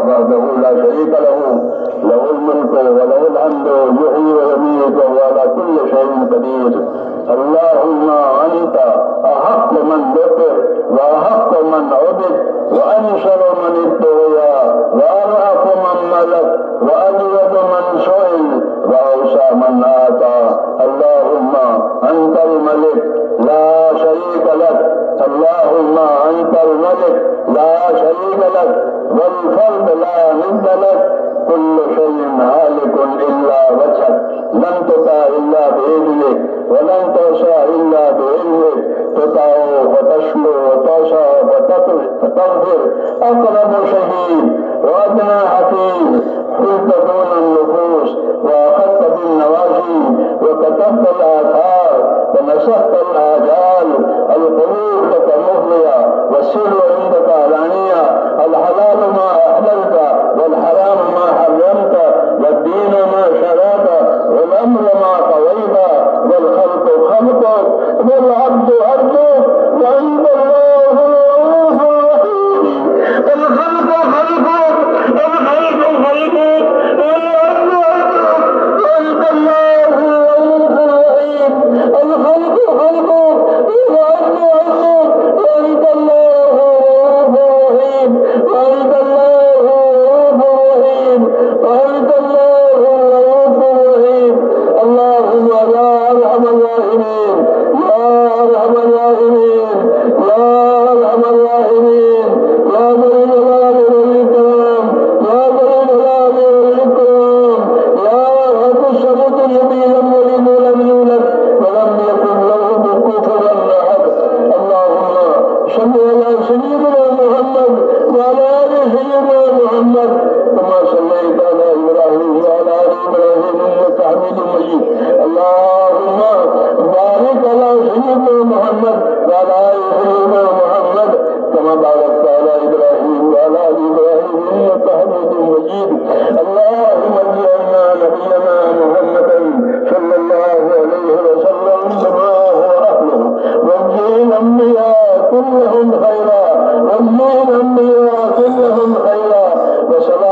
وحده لا شريك له، له الملك وله الحمد يحيي ويميت وهو على كل شيء قدير. اللهم أنت أحق من ذكر وأحق من عبد وأنشر من ابتغي وأرأف من ملك وأجود من سئل وأوسع من آتى. اللهم أنت الملك لا شريك لك، اللهم أنت الملك لا شريك لك والفرد لا ند لك، كل شيء هالك إلا وجهك، لن تطاع إلا بإذنك ولن توسع إلا بعلمك، تطاع وتشكر وتوسع وتغفر. أقرب شهيد وأدنى حفيظ، حلت دون النفوس وأخذت بالنواجي وكتبت الآثار ونسخت الآجال. القلوب لك مفضية والسر عندك علانية، الحلال ما أحللت والحرام ما حرمت والدين ما شرعت والأمر ما قضيت والخلق خلقك والعبد عبدك وأنت الله الرؤوف الرحيم. الخلق خلقك والخلق خلقك والعبد عبدك وأنت الله الرؤوف الرحيم. الخلق خلقك والعبد عبدك وأنت الله الرؤوف الرحيم. وأنت الله الرؤوف الرحيم. وأنت الله الرؤوف الرحيم. اللهم يا أرحم الراحمين، يا أرحم الراحمين، يا أرحم الراحمين، يا ذا الجلال والإكرام، يا ذا الجلال والإكرام، يا أحد الصمد الذي لم يلد ولم يولد ولم يكن له كفوا أحد. اللهم صل على سيدنا محمد وعلى آل سيدنا محمد كما صليت على إبراهيم وعلى آل إبراهيم إنك حميد مجيد. اللهم بارك على سيدنا محمد وعلى آل سيدنا محمد كما باركت على إبراهيم وعلى آل إبراهيم إنك حميد مجيد. اللهم اجعلنا نبينا محمدا صلى الله عليه وسلم بما هو أهله، واجعل الأنبياء كلهم خيرا، واجعل الأنبياء كلهم خيرا. وصلاة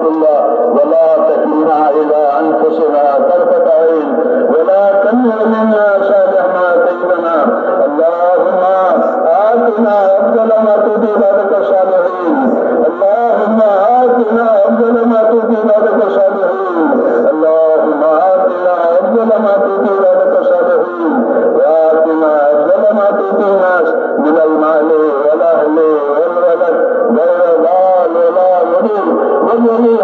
كله ولا تكلنا إلى أنفسنا طرفة عين ولا تنهي منا صالح ما آتيتنا. اللهم آتنا أفضل ما تؤتي عبادك الصالحين. اللهم آتنا أفضل ما تؤتي عبادك الصالحين. اللهم آتنا أفضل ما تؤتي عبادك الصالحين وآتنا أفضل ما تؤتي الناس من المال والأهل والولد غير ضال ولا مريض.